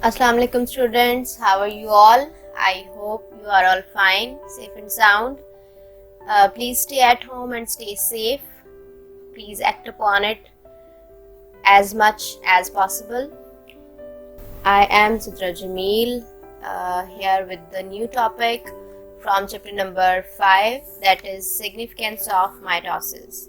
Assalamu alaikum students, how are you all? I hope you are all fine, safe and sound. Please stay at home and stay safe. Please act upon it as much as possible. I am Sitra Jameel here with the new topic from chapter number 5, that is significance of mitosis.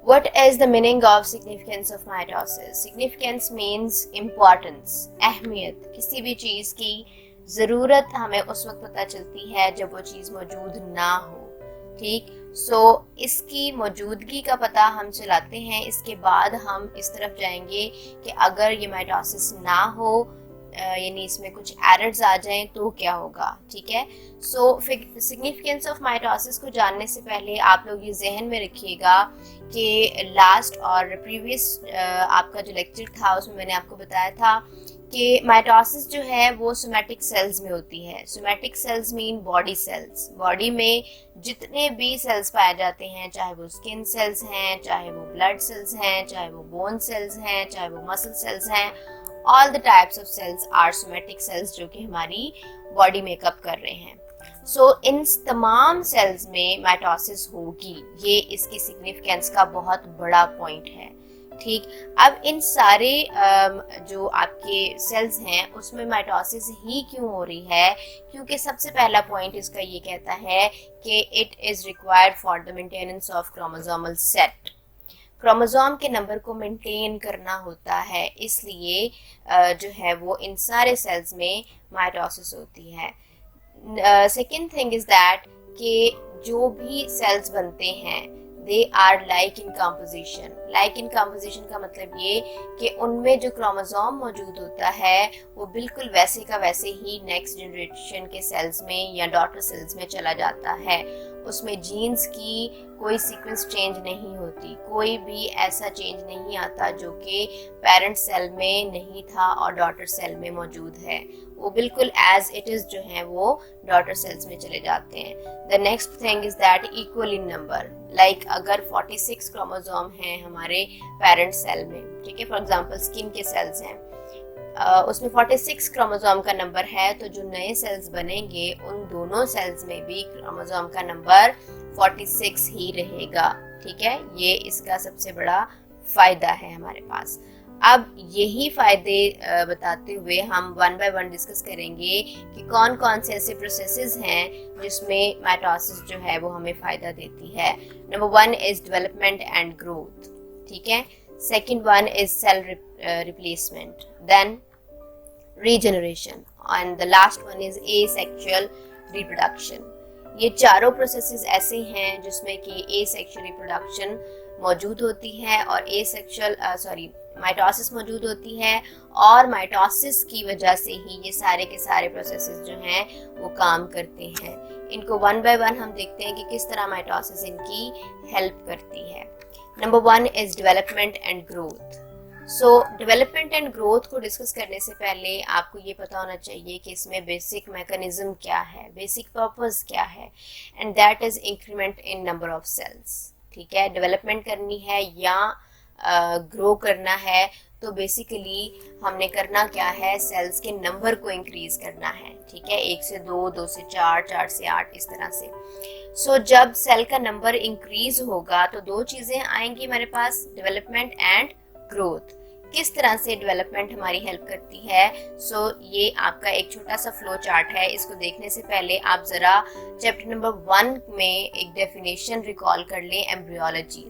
What is the meaning of significance of mitosis? Significance means importance, अहमियत. किसी भी चीज की जरूरत हमें उस वक्त पता चलती है जब वो चीज मौजूद ना हो. ठीक, सो इसकी मौजूदगी का पता हम चलाते हैं. इसके बाद हम इस तरफ जाएंगे कि अगर ये माइटोसिस ना हो, यानी इसमें कुछ एरर्स आ जाएं तो क्या होगा. ठीक है, सो सिग्निफिकेंस ऑफ माइटोसिस को जानने से पहले आप लोग ये जहन में रखिएगा कि लास्ट और प्रीवियस आपका जो लेक्चर था उसमें मैंने आपको बताया था कि माइटोसिस जो है वो सोमैटिक सेल्स में होती है. Somatic cells mean body cells. Body में जितने भी सेल्स पाए जाते हैं, चाहे वो स्किन सेल्स हैं, चाहे वो ब्लड सेल्स हैं, चाहे वो बोन सेल्स हैं, चाहे वो मसल सेल्स हैं, all the types of cells are somatic cells जो कि हमारी बॉडी मेकअप कर रहे हैं. सो इन तमाम सेल्स में माइटोसिस होगी. ये इसकी सिग्निफिकेंस का बहुत बड़ा पॉइंट है. ठीक, अब इन सारे जो आपके सेल्स हैं उसमें माइटोसिस ही क्यों हो रही है? क्योंकि सबसे पहला पॉइंट इसका ये कहता है कि it is required for the maintenance of chromosomal set. Chromosome के नंबर को मेंटेन करना होता है, इसलिए जो है वो इन सारे सेल्स में माइटोसिस होती है. सेकेंड थिंग इज दैट कि जो भी सेल्स बनते हैं they are like in composition. Like in composition का मतलब ये कि उनमें जो क्रोमोसोम मौजूद होता है वो बिल्कुल वैसे का वैसे ही नेक्स्ट जनरेशन के सेल्स में या डॉटर सेल्स में चला जाता है. उसमें जीन्स की कोई सीक्वेंस चेंज नहीं होती, कोई भी ऐसा चेंज नहीं आता जो कि पेरेंट सेल में नहीं था और डॉटर सेल में मौजूद है. वो बिल्कुल एज इट इज जो है वो डॉटर सेल्स में चले जाते हैं. The next thing is that equal in number. Like अगर 46 क्रोमोसोम हैं हमारे पेरेंट सेल में, ठीक है, फॉर एग्जांपल स्किन के सेल्स हैं, उसमें 46 क्रोमोसोम का नंबर है, तो जो नए सेल्स बनेंगे उन दोनों सेल्स में भी क्रोमोसोम का नंबर 46 ही रहेगा. ठीक है, ये इसका सबसे बड़ा फायदा है हमारे पास. अब यही फायदे बताते हुए हम वन बाय वन डिस्कस करेंगे कि कौन कौन से ऐसे प्रोसेसेस हैं जिसमें माइटोसिस जो है वो हमें फायदा देती है. Number 1 is development and growth. ठीक है, second one is cell replacement, then regeneration, and the last one is asexual reproduction. ये चारों प्रोसेसेस ऐसे हैं जिसमें कि एसेक्सुअल रिप्रोडक्शन मौजूद होती है और माइटोसिस मौजूद होती है, और माइटोसिस की वजह से ही ये सारे के सारे प्रोसेसेस जो हैं वो काम करते हैं. इनको वन बाय वन हम देखते हैं कि किस तरह माइटोसिस इनकी हेल्प करती है. Number 1 is development and growth. So development and growth को डिस्कस करने से पहले आपको ये पता होना चाहिए कि इसमें बेसिक मैकेनिज्म क्या है, बेसिक पर्पस क्या है, and that is increment in number of cells. ठीक है, डेवलपमेंट करनी है या ग्रो करना है तो बेसिकली हमने करना क्या है, सेल्स के नंबर को इंक्रीज करना है. ठीक है, 1 से 2, 2 से 4, 4 से 8, इस तरह से. सो जब सेल का नंबर इंक्रीज होगा तो दो चीजें आएंगी हमारे पास, डेवलपमेंट एंड ग्रोथ. किस तरह से डेवलपमेंट हमारी हेल्प करती है? सो ये आपका एक छोटा सा फ्लो चार्ट है. इसको देखने से पहले आप जरा चैप्टर नंबर 1 में एक डेफिनेशन रिकॉल कर लें, एम्ब्रियोलॉजी.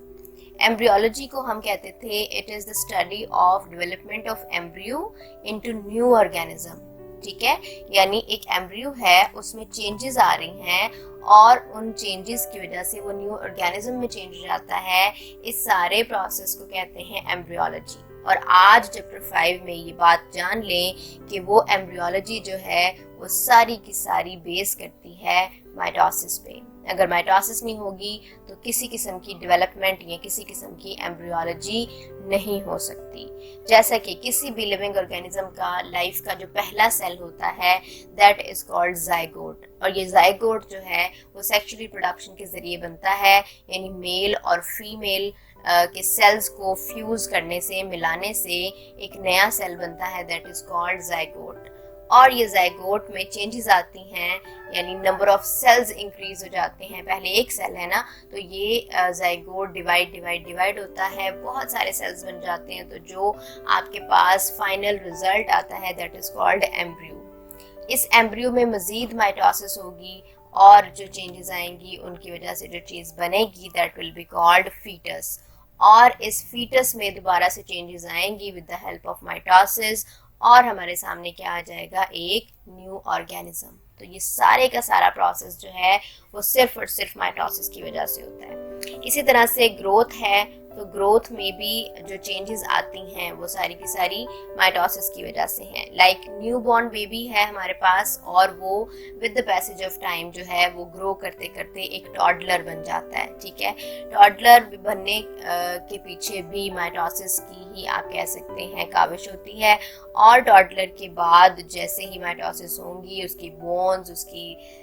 एम्ब्रियोलॉजी को हम कहते थे it is the study of development of embryo into new organism. ठीक है, यानी एक एम्ब्रियो है उसमें चेंजेस आ रही हैं और उन चेंजेस की वजह से वो न्यू ऑर्गेनिज्म में चेंज हो जाता है. इस सारे प्रोसेस को कहते हैं एम्ब्रियोलॉजी. और आज चैप्टर 5 में ये बात जान लें कि वो एम्ब्रियोलॉजी जो है वो सारी की सारी बेस करती है माइटोसिस पे. अगर माइटोसिस नहीं होगी तो किसी किस्म की डेवलपमेंट या किसी किस्म की एम्ब्रियोलॉजी नहीं हो सकती. जैसा कि किसी भी लिविंग ऑर्गेनिज्म का लाइफ का जो पहला सेल होता है दैट इज कॉल्ड जाइगोट. और ये जाइगोट जो है वो सेक्सुअल रिप्रोडक्शन के जरिए बनता है, यानी मेल और फीमेल के सेल्स को फ्यूज करने से, मिलाने से एक नया सेल बनता है, दैट इज कॉल्ड जाइगोट। और ये जाइगोट में चेंजेस आती हैं, यानी नंबर ऑफ सेल्स इंक्रीज हो जाते हैं। पहले एक सेल है ना, तो ये जाइगोट डिवाइड होता है, बहुत सारे सेल्स बन जाते हैं। तो जो आपके पास फाइनल रिजल्ट आता है दैट इज कॉल्ड एम्ब्रियो। इस एम्ब्रियो में मजीद माइटोसिस होगी और जो चेंजेस आएंगी उनकी वजह से जो चीज़ बनेगी that will be called foetus. और इस फीटस में दोबारा से चेंजेस आएंगी with the help of mitosis, और हमारे सामने क्या आ जाएगा, एक न्यू ऑर्गेनिज्म। तो ये सारे का सारा प्रोसेस जो है वो सिर्फ और सिर्फ माइटोसिस की वजह से होता है। इसी तरह से ग्रोथ है, तो ग्रोथ में भी जो चेंजेस आती हैं वो सारी की सारी माइटोसिस की वजह से हैं। लाइक न्यू बॉर्न बेबी है हमारे पास, और वो with the passage of time जो है वो ग्रो करते करते एक टॉडलर बन जाता है। ठीक है, टॉडलर बनने के पीछे भी माइटोसिस की ही आप कह सकते हैं काविश होती है। और टॉडलर के बाद जैसे ही माइटोसिस होंगी, उसकी बोन्स, उसकी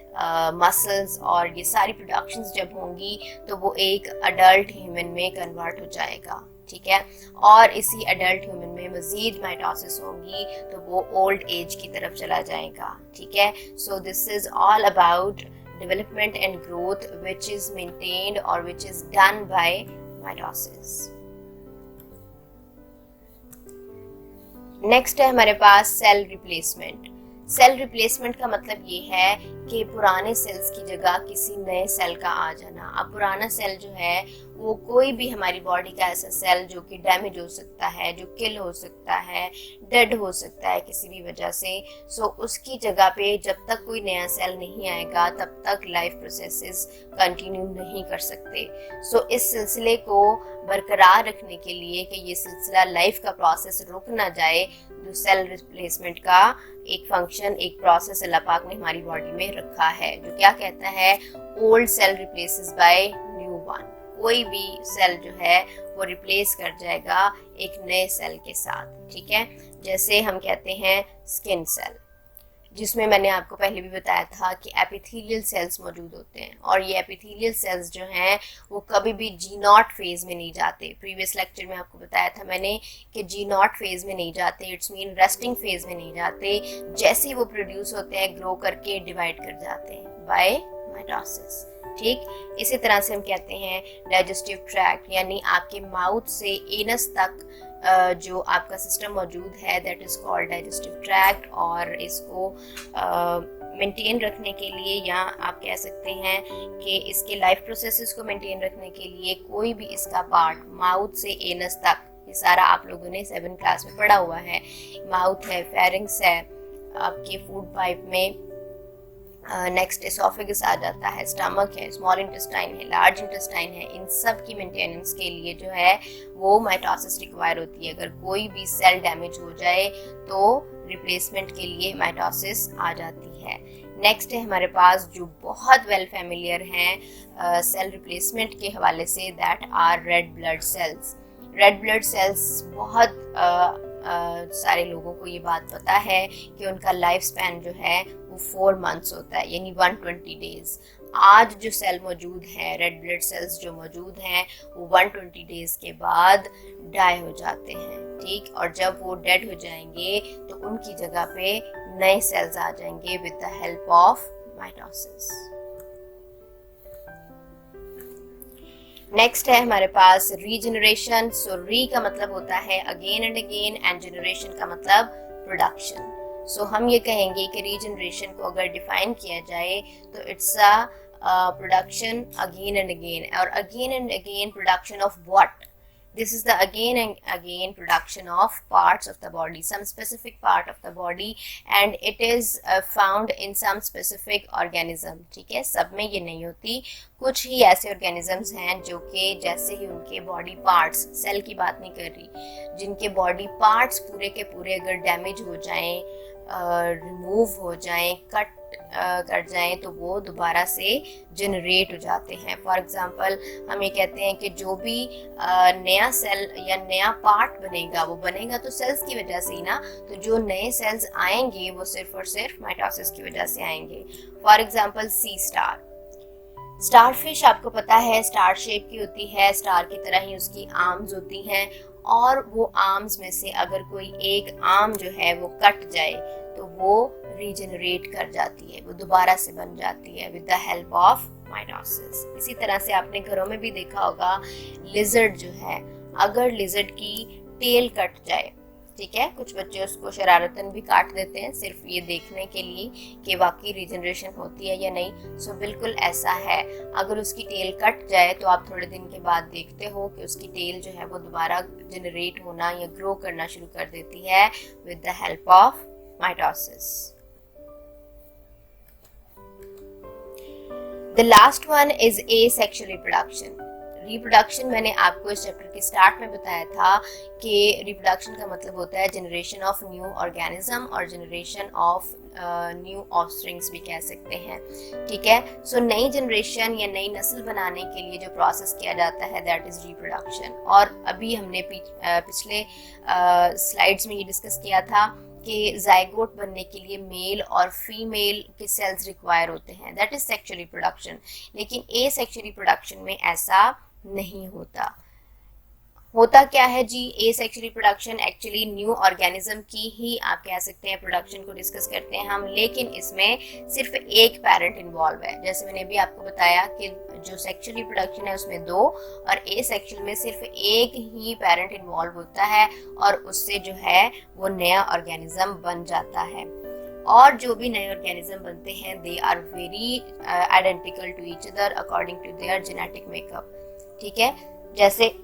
मसल्स और ये सारी प्रोडक्शंस जब होंगी तो वो एक अडल्ट ह्यूमन में कन्वर्ट हो जाएगा। ठीक है, और इसी अडल्ट ह्यूमन में मजीद माइटोसिस होंगी तो वो ओल्ड एज की तरफ चला जाएगा। ठीक है, so this is all about development and growth which is maintained और which is done by mitosis. Next है हमारे पास सेल रिप्लेसमेंट। सेल रिप्लेसमेंट का मतलब ये है कि पुराने सेल्स की जगह किसी नए सेल का आ जाना। अब पुराना सेल जो है वो कोई भी हमारी बॉडी का ऐसा सेल जो कि डैमेज हो सकता है, जो किल हो सकता है, डेड हो सकता है किसी भी वजह से, सो उसकी जगह पे जब तक कोई नया सेल नहीं आएगा तब तक लाइफ प्रोसेसेस कंटिन्यू नहीं कर सकते। सो इस सिलसिले को बरकरार रखने के लिए कि ये सिलसिला लाइफ का प्रोसेस रुक ना जाए, तो सेल रिप्लेसमेंट का एक फंक्शन, एक प्रोसेस अल्लाह पाक ने हमारी बॉडी में रखा है जो क्या कहता है, old cell replaces by new one. कोई भी सेल जो है वो रिप्लेस कर जाएगा एक नए सेल के साथ। ठीक है, जैसे हम कहते हैं स्किन सेल, जिसमें मैंने आपको पहले भी बताया था कि एपिथेलियल सेल्स मौजूद होते हैं, और ये एपिथेलियल सेल्स जो हैं वो कभी भी G0 फेज में नहीं जाते। प्रीवियस लेक्चर में आपको बताया था मैंने कि G0 फेज में नहीं जाते, इट्स मीन रेस्टिंग फेज में नहीं जाते। जैसे ही वो प्रोड्यूस होते हैं ग्रो करके डिवाइड कर जाते हैं बाय माइटोसिस। ठीक, इसी तरह से हम कहते हैं डाइजेस्टिव ट्रैक्ट, यानी आपके माउथ से एनस तक जो आपका सिस्टम मौजूद है that is called digestive tract. और इसको मेंटेन रखने के लिए, या आप कह सकते हैं कि इसके लाइफ प्रोसेसेस को मेंटेन रखने के लिए कोई भी इसका पार्ट माउथ से एनस तक, ये सारा आप लोगों ने 7th क्लास में पढ़ा हुआ है। माउथ है, फेरिंग्स है, आपके फूड पाइप में नेक्स्ट एसोफेगस आ जाता है, स्टमक है, स्मॉल इंटेस्टाइन है, लार्ज इंटेस्टाइन है, इन सब की मेंटेनेंस के लिए जो है वो माइटोसिस रिक्वायर होती है। अगर कोई भी सेल डैमेज हो जाए तो रिप्लेसमेंट के लिए माइटोसिस आ जाती है। नेक्स्ट है हमारे पास जो बहुत वेल फैमिलियर हैं सेल रिप्लेसमेंट के हवाले से, that are red blood cells. Red blood cells बहुत सारे लोगों को ये बात पता है कि उनका लाइफ स्पैन जो है वो 4 मंथ्स होता है, यानी 120 डेज। आज जो सेल मौजूद है, रेड ब्लड सेल्स जो मौजूद हैं, वो 120 डेज के बाद डाई हो जाते हैं। ठीक, और जब वो डेड हो जाएंगे तो उनकी जगह पे नए सेल्स आ जाएंगे with the help of mitosis. Next है हमारे पास रीजनरेशन। सो री का मतलब होता है again and again, and generation का मतलब प्रोडक्शन। सो हम ये कहेंगे कि रीजनरेशन को अगर डिफाइन किया जाए तो it's a production again and again, और again and again production of what? This is the again and again production of parts of the body, some specific part of the body, and it is found in some specific organism. ठीक है, सब में ये नहीं होती, कुछ ही ऐसे organisms हैं जो कि जैसे ही उनके body parts, सेल की बात नहीं कर रही, जिनके body parts पूरे के पूरे अगर डैमेज हो जाएं, रिमूव हो जाएं, कट कर जाएं, तो वो दोबारा से जनरेट हो जाते हैं। फॉर एग्जांपल हम ये कहते हैं कि जो भी नया सेल या नया पार्ट बनेगा वो बनेगा तो सेल्स की वजह से ही ना, तो जो नए सेल्स आएंगे वो सिर्फ और सिर्फ माइटोसिस की वजह से आएंगे। For example sea star. Starfish आपको पता है स्टार शेप की होती है, स्टार की तरह ही उसकी आर्म्स होती हैं, और वो आर्म्स में से अगर कोई एक आर्म जो है वो कट जाए तो वो रीजनरेट कर जाती है, वो दोबारा से बन जाती है with the help of mitosis. इसी तरह से आपने घरों में भी देखा होगा, लिजर्ड जो है, अगर लिजर्ड की टेल कट जाए, ठीक है, कुछ बच्चे उसको शरारतन भी काट देते हैं सिर्फ ये देखने के लिए कि वाकई रीजनरेशन होती है या नहीं। सो बिल्कुल ऐसा है, अगर उसकी टेल कट जाए तो आप थोड़े दिन के बाद देखते हो कि उसकी टेल जो है वो दोबारा जनरेट होना या ग्रो करना शुरू कर देती है with the help of mitosis. The last one is asexual reproduction. Reproduction मैंने आपको इस चैप्टर के स्टार्ट में बताया था कि रिप्रोडक्शन का मतलब होता है जनरेशन ऑफ न्यू ऑर्गेनिज्म और जनरेशन ऑफ न्यू ऑफस्प्रिंग्स भी कह सकते हैं, ठीक है। सो नई जनरेशन या नई नस्ल बनाने के लिए जो प्रोसेस किया जाता है दैट इज रिप्रोडक्शन। और अभी हमने पिछले स्लाइड्स में ये डिस्कस किया था कि जाइगोट बनने के लिए मेल और फीमेल के सेल्स रिक्वायर होते हैं, दैट इज सेक्सुअल रिप्रोडक्शन। लेकिन एसेक्सुअल रिप्रोडक्शन में ऐसा नहीं होता। होता क्या है जी, asexual reproduction actually new organism की ही आप कह सकते हैं प्रोडक्शन को डिस्कस करते हैं हम, लेकिन इसमें सिर्फ एक पेरेंट इन्वॉल्व है। जैसे मैंने भी आपको बताया कि जो सेक्सुअल रिप्रोडक्शन है उसमें 2 और एसेक्सुअल में सिर्फ एक ही पेरेंट इन्वॉल्व होता है और उससे जो है वो नया ऑर्गेनिज्म बन जाता है। और जो भी नए ऑर्गेनिज्म बनते हैं they are very identical to each other according to their genetic makeup, ठीक है। जैसे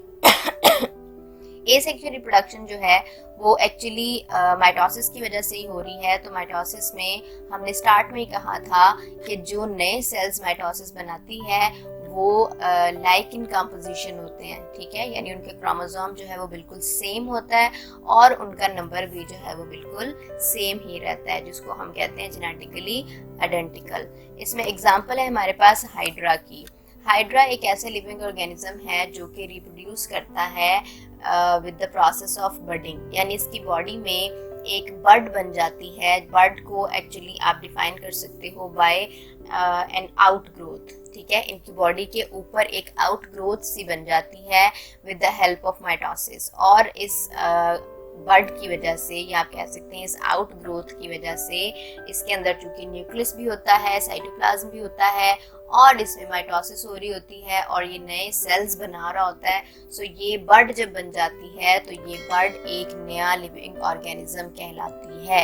एसेक्सुअल रिप्रोडक्शन जो है वो एक्चुअली माइटोसिस की वजह से ही हो रही है। तो माइटोसिस में हमने स्टार्ट में ही कहा था कि जो नए सेल्स माइटोसिस बनाती है वो लाइक इन कंपोजिशन होते हैं, ठीक है, यानी उनके क्रोमोसोम जो है वो बिल्कुल सेम होता है और उनका नंबर भी जो है वो बिल्कुल सेम ही रहता है, जिसको हम कहते हैं जेनेटिकली आइडेंटिकल। इसमें एग्जांपल है हमारे पास हाइड्रा की। हाइड्रा एक ऐसे लिविंग ऑर्गेनिज्म है जो कि रिप्रोड्यूस करता है with the process of budding, यानी इसकी बॉडी में एक बड बन जाती है। बड को एक्चुअली आप डिफाइन कर सकते हो बाय एन आउट ग्रोथ, ठीक है, इनकी बॉडी के ऊपर एक आउट ग्रोथ सी बन जाती है with the help of mitosis. और इस बड की वजह से या आप कह सकते हैं इस आउट ग्रोथ की वजह से इसके अंदर चूंकि न्यूक्लियस भी होता है, साइटोप्लाज्म भी होता है और इसमें माइटोसिस हो रही होती है और ये नए सेल्स बना रहा होता है। सो ये बड जब बन जाती है तो ये बड एक नया लिविंग ऑर्गेनिज्म कहलाती है।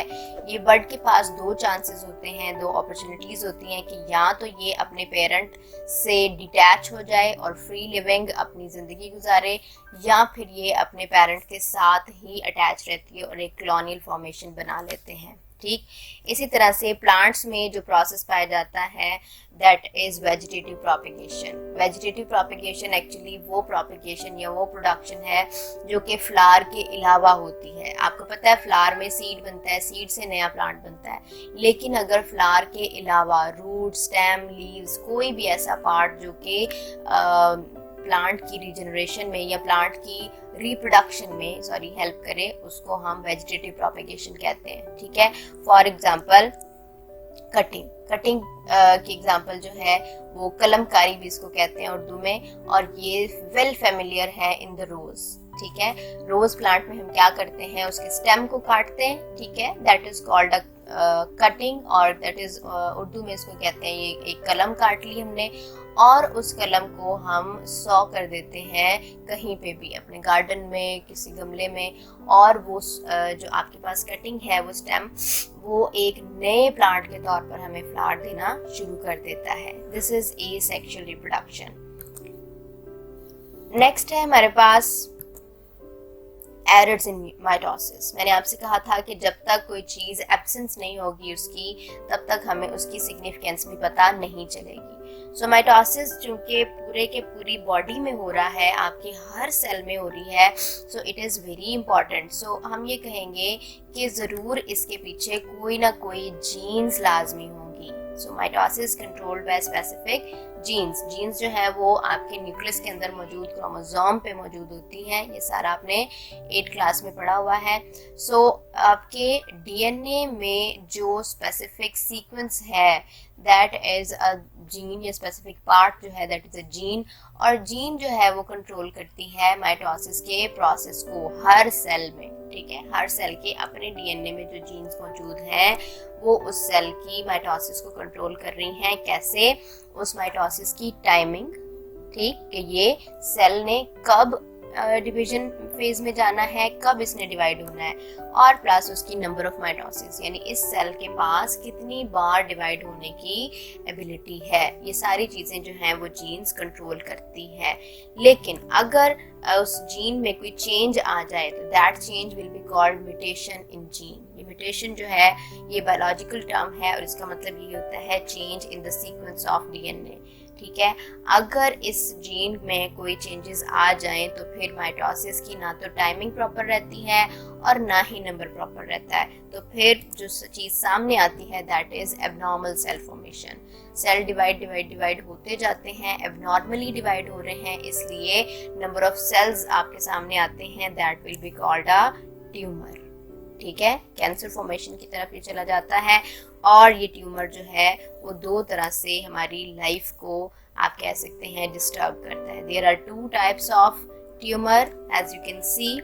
ये बड के पास 2 चांसेस होते हैं, 2 अपॉर्चुनिटीज होती हैं कि या तो ये अपने पेरेंट से डिटैच हो जाए और फ्री लिविंग अपनी ज़िंदगी गुजारे, या फिर ये अपने पेरेंट के साथ ही अटैच रहती है और एक कॉलोनियल फॉर्मेशन बना लेते हैं, ठीक। इसी तरह से प्लांट्स में जो प्रोसेस पाया जाता है that is vegetative propagation. Vegetative propagation actually वो प्रोपिगेशन या वो प्रोडक्शन है जो कि फ्लावर के अलावा होती है। आपको पता है फ्लावर में सीड बनता है, सीड से नया प्लांट बनता है, लेकिन अगर फ्लावर के अलावा रूट, स्टेम, लीव्स, कोई भी ऐसा पार्ट जो कि प्लांट की रीजनरेशन में या प्लांट की रिप्रोडक्शन में हेल्प करे, उसको हम वेजिटेटिव प्रोपिगेशन कहते हैं, ठीक है। फॉर एग्जांपल कटिंग की एग्जांपल जो है वो कलमकारी भी इसको कहते हैं उर्दू में, और ये वेल फेमिलियर है इन द रोज, ठीक है। रोज प्लांट में हम क्या करते हैं, उसके स्टेम को काटते हैं, ठीक है, that is called a cutting, और दैट इज उर्दू में इसको कहते हैं, ये एक कलम काट ली हमने और उस कलम को हम सॉ कर देते हैं कहीं पे भी, अपने गार्डन में, किसी गमले में, और वो जो आपके पास कटिंग है वो स्टेम वो एक नए प्लांट के तौर पर हमें फ्लावर देना शुरू कर देता है। This is asexual reproduction. Next है हमारे पास एरर्स इन माइटोसिस। मैंने आपसे कहा था कि जब तक कोई चीज़ एब्सेंस नहीं होगी उसकी, तब तक हमें उसकी सिग्निफिकेंस भी पता नहीं चलेगी। सो माइटोसिस चूंकि पूरे के पूरी बॉडी में हो रहा है, आपके हर सेल में हो रही है, so it is very important. So हम ये कहेंगे कि ज़रूर इसके पीछे कोई ना कोई जीन्स लाजमी होंगी। So mitosis controlled by specific genes जो है वो आपके न्यूक्लियस के अंदर मौजूद क्रोमोसोम पे मौजूद होती है। ये सारा आपने 8th क्लास में पढ़ा हुआ है। सो आपके डीएनए में जो स्पेसिफिक सीक्वेंस है दैट इज जीन या स्पेसिफिक पार्ट जो है दैट इज अ जीन, और जीन जो है वो कंट्रोल करती है माइटोसिस के प्रोसेस को हर सेल में, ठीक है। हर सेल के अपने डीएनए में जो जीन्स मौजूद हैं वो उस सेल की माइटोसिस को कंट्रोल कर रही हैं। कैसे? उस माइटोसिस की टाइमिंग, ठीक, कि ये सेल ने कब डिवीजन फेज में जाना है, कब इसने डिवाइड होना है, और प्लस उसकी नंबर ऑफ माइटोसिस, यानी इस सेल के पास कितनी बार डिवाइड होने की एबिलिटी है। ये सारी चीज़ें जो हैं वो जीन्स कंट्रोल करती है। लेकिन अगर उस जीन में कोई चेंज आ जाए तो that change will be called mutation in gene. ये म्यूटेशन जो है ये बायोलॉजिकल टर्म है और इसका मतलब ये होता है change in the sequence of DNA, ठीक है। अगर इस जीन में कोई चेंजेस आ जाएं तो फिर माइटोसिस की ना तो टाइमिंग प्रॉपर रहती है और ना ही नंबर प्रॉपर रहता है। तो फिर जो चीज़ सामने आती है that is abnormal cell formation. Cell divide होते जाते हैं, एबनॉर्मली डिवाइड हो रहे हैं, इसलिए नंबर ऑफ सेल्स आपके सामने आते हैं, that will be called a tumour, ठीक है। कैंसर फॉर्मेशन की तरफ ये चला जाता है और ये ट्यूमर जो है वो दो तरह से हमारी लाइफ को आप कह सकते हैं डिस्टर्ब करता है। There are two types of tumour as you can see,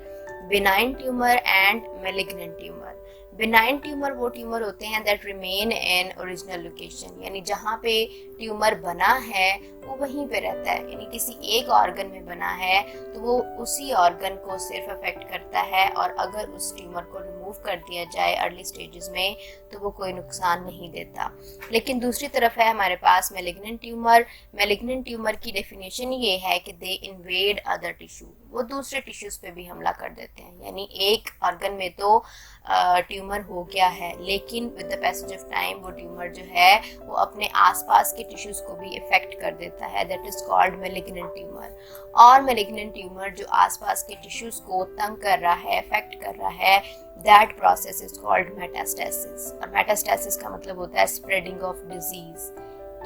benign tumour and malignant tumour. Benign tumour वो ट्यूमर होते हैं that remain in original location, यानी जहाँ पे ट्यूमर बना है वो वहीं पे रहता है, यानी किसी एक ऑर्गन में बना है तो वो उसी ऑर्गन को सिर्फ अफेक्ट करता है, और अगर उस ट्यूमर को रिमूव कर दिया जाए अर्ली स्टेजेस में तो वो कोई नुकसान नहीं देता। लेकिन दूसरी तरफ है हमारे पास मैलिग्नेंट ट्यूमर। मैलिग्नेंट ट्यूमर की डेफिनेशन ये है कि दे इन्वेड अदर टिश्यू, वो दूसरे टिश्यूज पे भी हमला कर देते हैं, यानी एक ऑर्गन में तो ट्यूमर हो गया है लेकिन with the passage of time वो ट्यूमर जो है वो अपने आसपास के टिश्यूज को भी इफेक्ट कर देता है, that is called malignant tumour. और मैलिग्नेंट ट्यूमर जो आसपास के टिश्यूज को तंग कर रहा है, इफेक्ट कर रहा है, that process is called metastasis. और मेटास्टेसिस का मतलब होता है स्प्रेडिंग ऑफ डिजीज,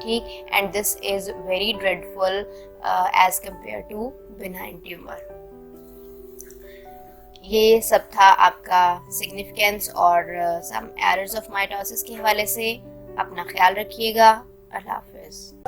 ठीक, and this is very dreadful as compare to benign tumour. ये सब था आपका सिग्निफिकेंस और सम एरर्स ऑफ माइटोसिस के हवाले से। अपना ख्याल रखिएगा। अल्लाह हाफिज़।